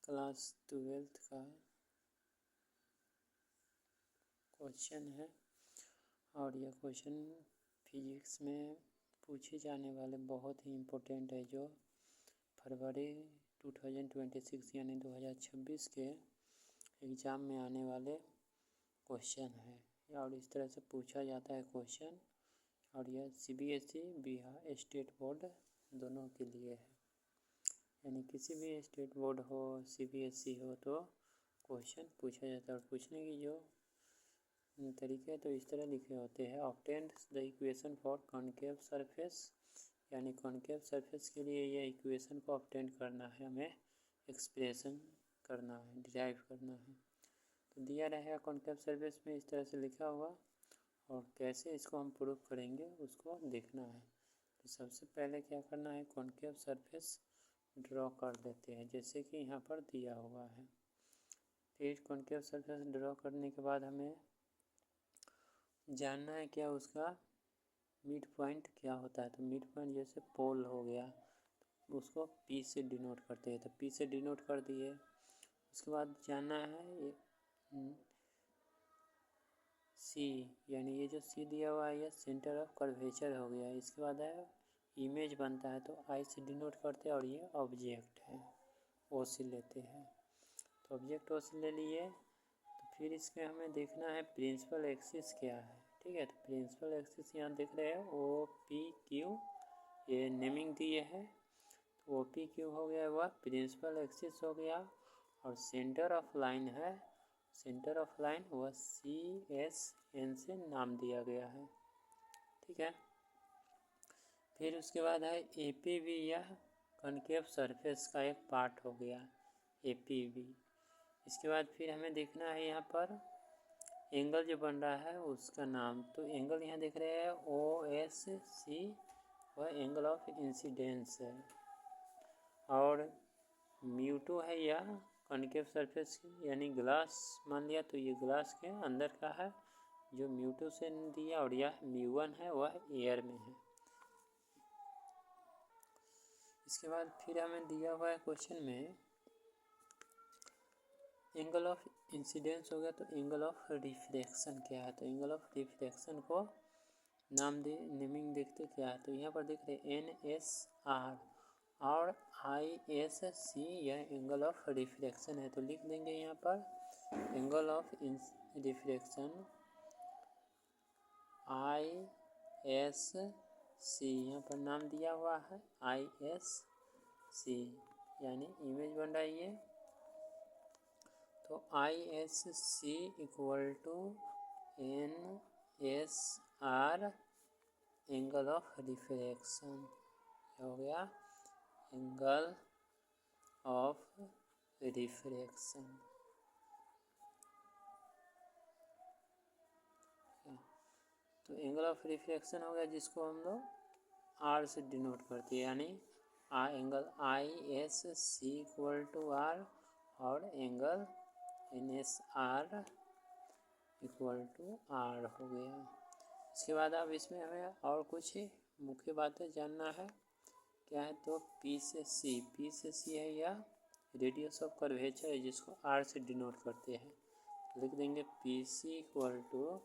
Class 12th का question है और यह क्वेश्चन फिजिक्स में पूछे जाने वाले बहुत ही इम्पोर्टेंट है, जो फरवरी 2026 यानी 2026 के एग्ज़ाम में आने वाले क्वेश्चन है और इस तरह से पूछा जाता है क्वेश्चन। और यह CBSE बिहार स्टेट बोर्ड दोनों के लिए है, यानी किसी भी स्टेट बोर्ड हो CBSE हो तो क्वेश्चन पूछा जाता है। और पूछने की जो तरीके तो इस तरह लिखे होते हैं, obtain the equation for concave surface, यानी कॉनकेव सरफेस के लिए यह इक्वेशन को ऑब्टेन करना है, हमें एक्सप्रेशन करना है, डिराइव करना है। तो दिया रहेगा कॉनकेव सरफेस में इस तरह से लिखा हुआ, और कैसे इसको हम प्रूव करेंगे उसको देखना है। तो सबसे पहले क्या करना है, कॉनकेव सरफेस ड्रॉ कर देते हैं जैसे कि यहाँ पर दिया हुआ है। फिर कॉनकेव सरफेस ड्रॉ करने के बाद हमें जानना है क्या उसका मिड पॉइंट क्या होता है। तो मिड पॉइंट जैसे पोल हो गया तो उसको P से डिनोट करते हैं, तो P से डिनोट कर दिए। उसके बाद जानना है C, यानी ये जो C दिया हुआ है यह सेंटर ऑफ कर्वेचर हो गया। इसके बाद है इमेज बनता है तो I से डिनोट करते हैं, और ये ऑब्जेक्ट है O से लेते हैं। तो ऑब्जेक्ट O से ले लिए, तो फिर इसमें हमें देखना है प्रिंसिपल एक्सिस क्या है। ठीक है, तो प्रिंसिपल एक्सिस यहाँ देख रहे हैं OPQ, ये नेमिंग दिए है। तो OPQ हो गया, वह प्रिंसिपल एक्सिस हो गया। और सेंटर ऑफ लाइन है, सेंटर ऑफ लाइन वह CSN से नाम दिया गया है। ठीक है, फिर उसके बाद है APB, यह कॉनकेव सरफेस का एक पार्ट हो गया APB। इसके बाद फिर हमें देखना है यहाँ पर एंगल जो बन रहा है उसका नाम। तो एंगल यहाँ देख रहे हैं OSC, वह एंगल ऑफ इंसिडेंस है। और μ2 है यह कॉनकेव सरफेस की, यानी ग्लास मान लिया तो ये ग्लास के अंदर का है जो μ2 से दिया, और यह μ1 है वह एयर में है। इसके बाद फिर हमें दिया हुआ है क्वेश्चन में एंगल ऑफ इंसिडेंस हो गया, तो एंगल ऑफ रिफ्रैक्शन क्या है। तो एंगल ऑफ रिफ्रैक्शन को नेमिंग देखते क्या है। तो यहाँ पर देख रहे NSR और ISC, यह एंगल ऑफ रिफ्रैक्शन है। तो लिख देंगे यहाँ पर एंगल ऑफ रिफ्रैक्शन ISC, यहाँ पर नाम दिया हुआ है ISC, यानी इमेज बन रही है। तो ISC equal to NSR angle of refraction हो गया, एंगल ऑफ रिफ्रैक्शन। तो एंगल ऑफ रिफ्रैक्शन हो गया जिसको हम लोग R से डिनोट करते हैं, यानी angle ISC equal to R और angle NSR equal to R हो गया। इसके बाद अब इसमें हमें और कुछ मुख्य बातें जानना है क्या है। तो P से C है यह रेडियस ऑफ कर्वेचर है जिसको R से डिनोट करते हैं। लिख देंगे PC equal to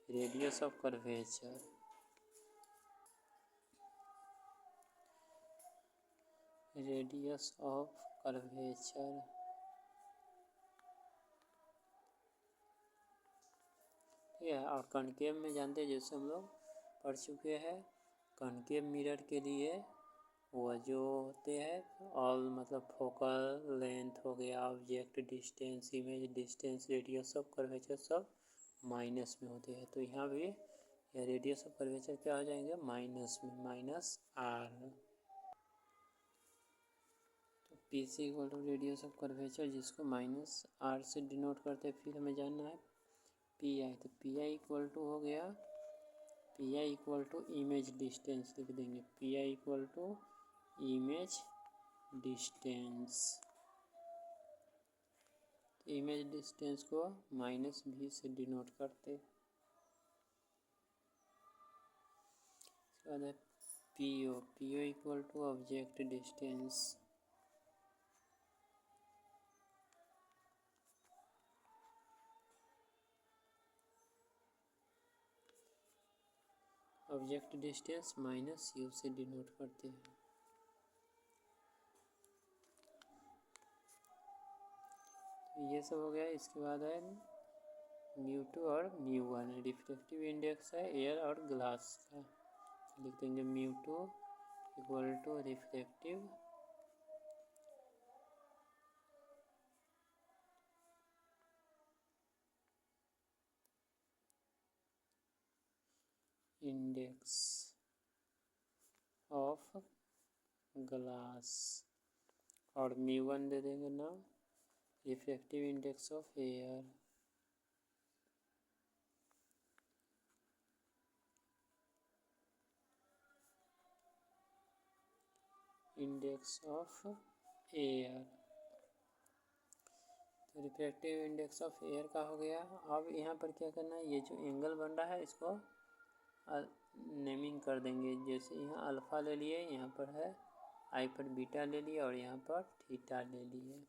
radius of curvature. Radius of curvature ठीक है। और कॉनकेव में जानते हैं, जैसे हम लोग पढ़ चुके हैं, कॉनकेव मिरर के लिए वह जो होते हैं ऑल मतलब फोकल लेंथ हो गया, object distance, image distance, radius of curvature सब माइनस में होते हैं। तो यहाँ भी यह रेडियस ऑफ कर्वेचर क्या हो जाएंगे, माइनस में, -R। तो PC equal to radius of curvature जिसको -R से डिनोट करते हैं। फिर हमें जानना है PI, तो PI इक्वल टू हो गया, PI equal to image distance लिख देंगे, PI equal to image distance. तो इमेज डिस्टेंस को -V से डिनोट करते। इसके बाद है PO equal to object distance. Object distance minus U से डिनोट करते हैं। तो ये सब हो गया। इसके बाद है μ2 और μ1 रिफ्रैक्टिव इंडेक्स है एयर और ग्लास का। लिख देंगे μ2 equal to refractive index of glass और μ1 दे देंगे ना refractive index of air. Index of air तो रिफ्रैक्टिव इंडेक्स ऑफ एयर का हो गया। अब यहाँ पर क्या करना है, ये जो एंगल बन रहा है इसको नेमिंग कर देंगे। जैसे यहाँ अल्फ़ा ले लिए, यहाँ पर है आई पर बीटा ले लिए और यहाँ पर थीटा ले लिए।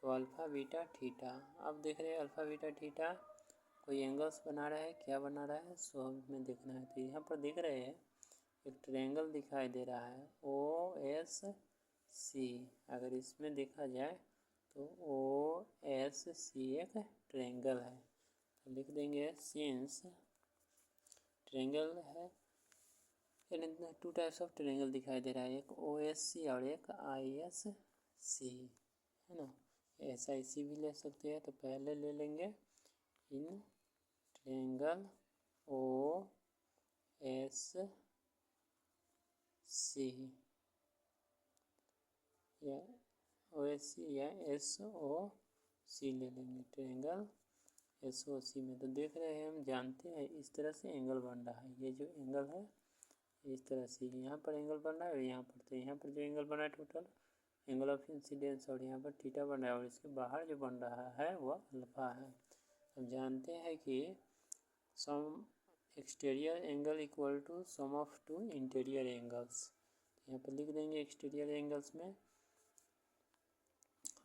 तो अल्फ़ा बीटा थीटा। अब देख रहे हैं अल्फ़ा बीटा थीटा कोई एंगल्स बना रहा है, क्या बना रहा है सो हमें देखना है। तो यहाँ पर देख रहे हैं एक ट्रायंगल दिखाई दे रहा है OSC। अगर इसमें देखा जाए तो OSC एक ट्रायंगल है। तो लिख देंगे सिंस ट्रायंगल है, यानी 2 टाइप्स ऑफ ट्रायंगल दिखाई दे रहा है, एक OSC और एक ISC है ना। SIC भी ले सकते हैं। तो पहले ले लेंगे इन ट्रायंगल OSC या OSC या SOC ले लेंगे ट्रायंगल SOC में। तो देख रहे हैं हम जानते हैं इस तरह से एंगल बन रहा है। ये जो एंगल है इस तरह से यहाँ पर एंगल बन रहा है और यहाँ पर, तो यहाँ पर जो एंगल बना है टोटल एंगल ऑफ इंसिडेंस और यहाँ पर थीटा बन रहा है और इसके बाहर जो बन रहा है वह अल्फ़ा है। हम जानते हैं कि sum exterior angle equal to sum of 2 interior angles. यहाँ पर लिख देंगे एक्सटीरियर एंगल्स में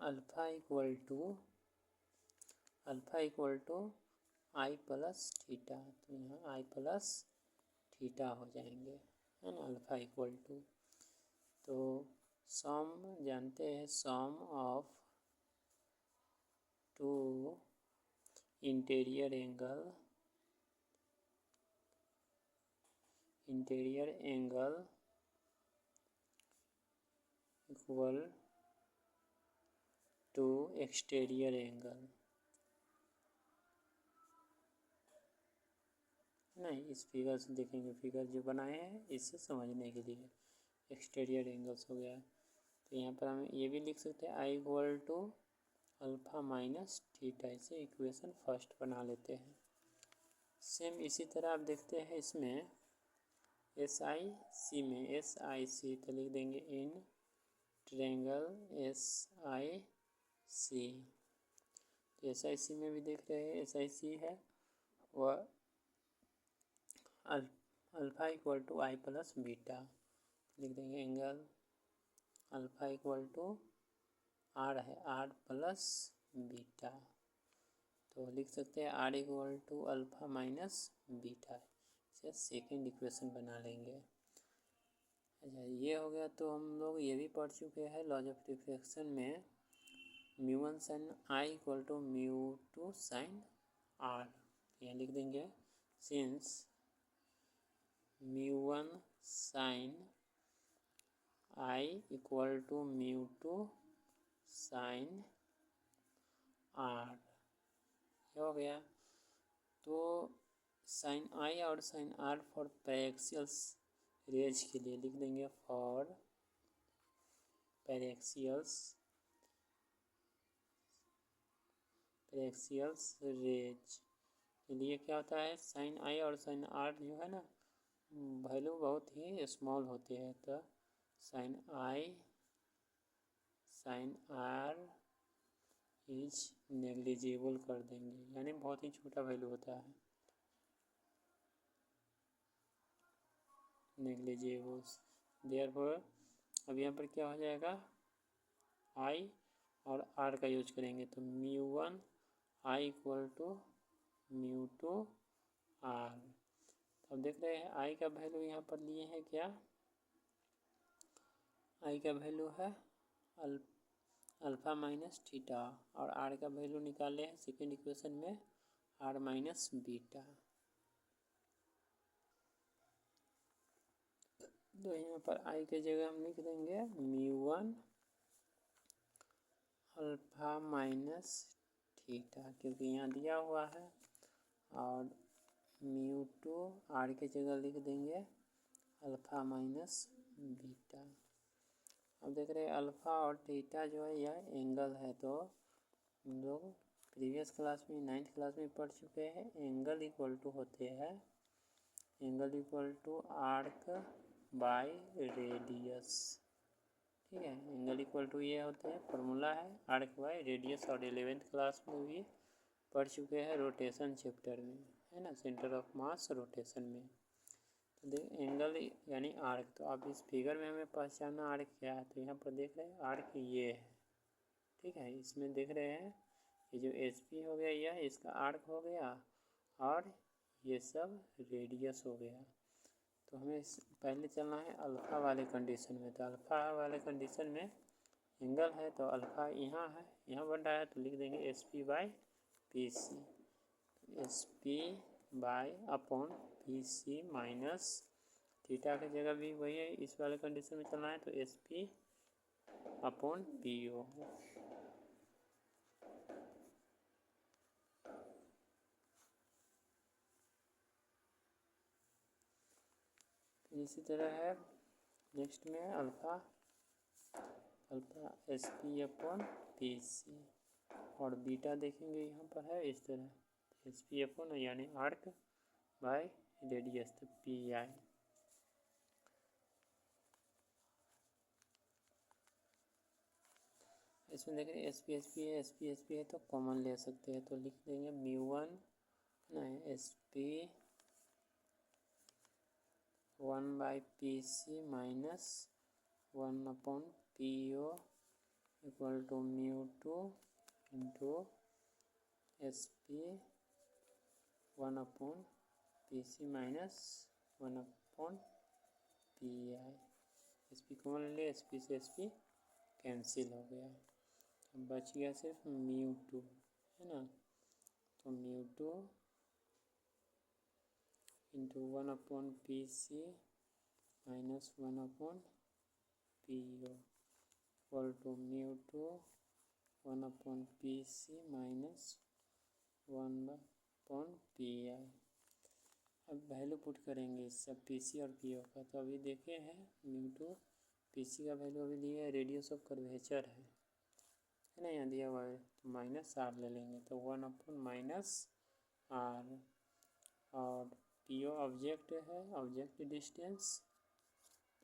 alpha equal to I plus theta. तो यहाँ आई प्लस थीटा हो जाएंगे, है ना, अल्फ़ा इक्वल टू। तो सम जानते हैं sum of 2 interior angle equal to exterior angle. नहीं, इस फिगर से देखेंगे, फिगर जो बनाए हैं इससे समझने के लिए एक्सटीरियर एंगल्स हो गया। तो यहाँ पर हम ये भी लिख सकते हैं I equal to alpha minus theta. इसे इक्वेशन फर्स्ट बना लेते हैं। सेम इसी तरह आप देखते हैं इसमें SIC में SIC तो लिख देंगे इन ट्रायंगल SIC। तो SIC में भी देख रहे हैं SIC है वह alpha equal to I plus beta. लिख देंगे angle alpha equal to R है आर प्लस बीटा। तो लिख सकते हैं R equal to alpha minus beta. इसे सेकेंड इक्वेशन बना लेंगे। अच्छा, ये हो गया। तो हम लोग ये भी पढ़ चुके हैं लॉज ऑफ रिफ्रैक्शन में μ1 sine I equal to μ2 sine R. यहाँ लिख देंगे since μ1 sine I equal to μ2 sine R. ये हो गया। तो साइन आई और sine R for paraxials rays के लिए लिख देंगे फॉर पैरेक्सियल्स रेज के लिए क्या होता है, साइन आई और साइन आर जो है ना वैल्यू बहुत ही स्मॉल होते हैं। तो sine I sine R is negligible कर देंगे, यानी बहुत ही छोटा वैल्यू होता है, नेग्लिजिबल। देयरफॉर अब यहाँ पर क्या हो जाएगा, आई और आर का यूज करेंगे। तो μ1 आई इक्वल टू μ2 आर। अब देख रहे हैं आई का वैल्यू यहाँ पर लिए हैं क्या, आई का वैल्यू है अल्फ़ा माइनस थीटा और आर का वैल्यू निकाले हैं सेकेंड इक्वेशन में आर माइनस बीटा। तो यहाँ पर आई के जगह हम लिख देंगे μ1 अल्फ़ा माइनस थीटा क्योंकि यहाँ दिया हुआ है, और μ2 आर के जगह लिख देंगे अल्फ़ा माइनस बीटा। अब देख रहे हैं अल्फ़ा और थीटा जो है यह एंगल है, तो हम लोग प्रीवियस क्लास में 9th क्लास में पढ़ चुके हैं एंगल इक्वल टू होते हैं angle equal to arc by radius. ठीक है, एंगल इक्वल टू ये होते हैं, फॉर्मूला है आर्क बाय रेडियस, और 11th क्लास में भी पढ़ चुके हैं रोटेशन चैप्टर में, है ना, सेंटर ऑफ मास रोटेशन में। तो देख एंगल यानी आर्क, तो अब इस फिगर में हमें पहचानना आर्क क्या है, तो यहाँ पर देख रहे हैं आर्क ये है। ठीक है, इसमें देख रहे हैं ये जो एच पी हो गया यह इसका आर्क हो गया और ये सब रेडियस हो गया। तो हमें पहले चलना है अल्फ़ा वाले कंडीशन में, तो अल्फ़ा वाले कंडीशन में एंगल है तो अल्फ़ा यहाँ है, यहाँ बन रहा है तो लिख देंगे S P by P C, S P by upon P C minus theta की जगह भी वही है, इस वाले कंडीशन में चलना है तो S P upon P O. इसी तरह है नेक्स्ट में alpha S P upon P C, और बीटा देखेंगे यहाँ पर है इस तरह एस पी अपॉन यानी आर्क बाय रेडियस तो पी आई। इसमें देख रहे हैं एस पी है तो कॉमन ले सकते हैं, तो लिख देंगे μ1 ना S P 1 by P C minus 1 upon P O equal to μ2 into S P 1 upon P C minus 1 upon P I. S P common ले, एस पी से एस पी कैंसिल हो गया, अब बच गया सिर्फ μ2, है ना, तो μ2 into 1 upon P C minus 1 upon P O equal to μ2 1 upon P C minus 1 upon P I. अब वैल्यू पुट करेंगे इस सब पी सी और पी ओ का, तो अभी देखे हैं μ2 पी सी का वैल्यू अभी दिया है, रेडियस ऑफ कर्वेचर है ना, यहाँ दिया हुआ है, तो माइनस आर ले लेंगे तो 1 अपॉन माइनस आर, और पी ओ ऑब्जेक्ट है, ऑब्जेक्ट डिस्टेंस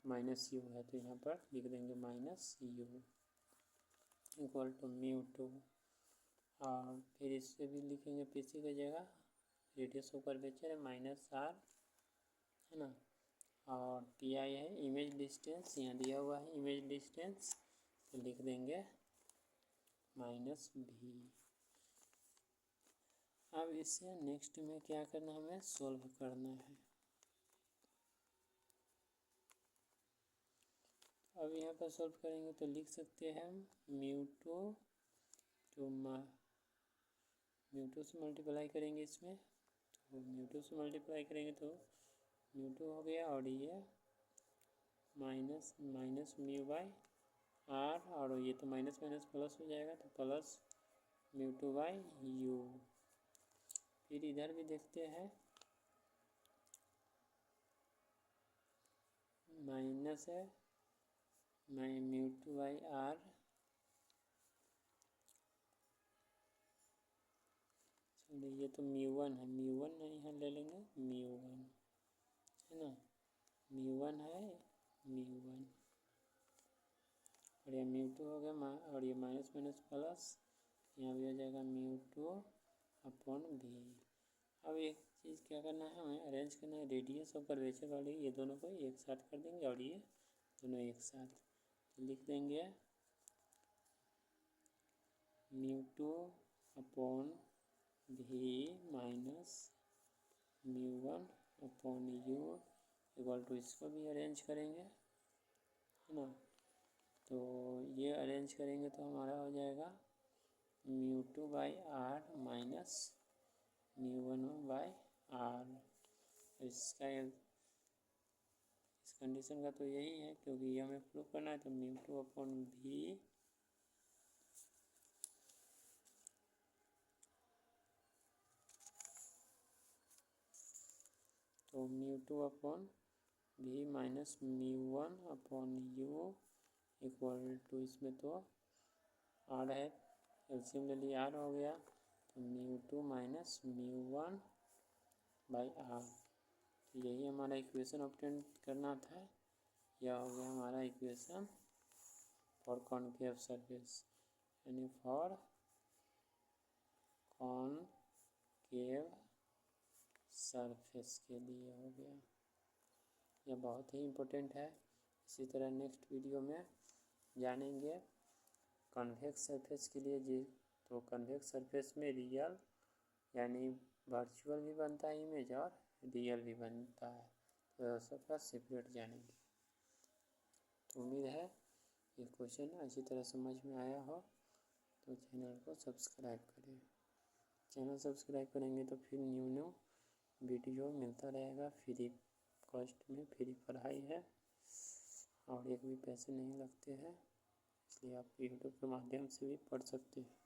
माइनस यू है, तो यहाँ पर लिख देंगे माइनस यू इक्वल टू μ2, और फिर इससे भी लिखेंगे पी सी की जगह रेडियस ऑफ कर्वेचर है माइनस आर, है ना, और पी आई है इमेज डिस्टेंस, यहाँ दिया हुआ है इमेज डिस्टेंस, तो लिख देंगे माइनस भी। अब इसे नेक्स्ट में क्या करना है, हमें सोल्व करना है। अब यहाँ पर सोल्व करेंगे तो लिख सकते हैं μ2 से मल्टीप्लाई करेंगे इसमें, तो μ2 से मल्टीप्लाई करेंगे तो μ2 हो गया, और ये माइनस म्यू बाई आर, और ये तो माइनस माइनस प्लस हो जाएगा तो प्लस μ2 बाई यू। फिर इधर भी देखते हैं माइनस है μ2 बाई आर, ये तो μ1 है, μ1 नहीं यहाँ ले लेंगे μ1, है ना, μ1 है μ1, और ये μ2 हो गया, और ये माइनस माइनस प्लस, यहाँ भी हो जाएगा μ2 अपॉन भी। अब एक चीज़ क्या करना है, हमें अरेंज करना है रेडियस और कर्वेचर वाली, ये दोनों को एक साथ कर देंगे और ये दोनों एक साथ, तो लिख देंगे μ2 upon V minus μ1 upon U equal to, इसको भी अरेंज करेंगे, है ना। तो ये अरेंज करेंगे तो हमारा हो जाएगा μ2 by R minus μ1 by R. इसका इस कंडीशन का तो यही है, क्योंकि ये हमें प्रूव करना है, तो μ2 अपॉन भी तो μ2 upon V minus μ1 upon U equal to, इसमें तो आर है, एलसीएम ले लिया, आर हो गया, तो μ2 माइनस μ1 बाई आर। तो यही हमारा इक्वेशन ऑब्टेन करना था। यह हो गया हमारा इक्वेशन फॉर कॉनकेव सरफेस, यानी फॉर कॉनकेव सरफेस के लिए हो गया। यह बहुत ही इम्पोर्टेंट है। इसी तरह नेक्स्ट वीडियो में जानेंगे कन्वेक्स सरफेस के लिए जी। तो कन्वेक्स सरफेस में रियल यानी वर्चुअल भी बनता है इमेज और रियल भी बनता है, तो सबका सेपरेट जानेंगे। तो उम्मीद है ये क्वेश्चन अच्छी तरह समझ में आया हो, तो चैनल को सब्सक्राइब करें। चैनल सब्सक्राइब करेंगे तो फिर न्यू वीडियो मिलता रहेगा। फ्री कॉस्ट में फ्री पढ़ाई है और एक भी पैसे नहीं लगते हैं, इसलिए आप यूट्यूब के माध्यम से भी पढ़ सकते हैं।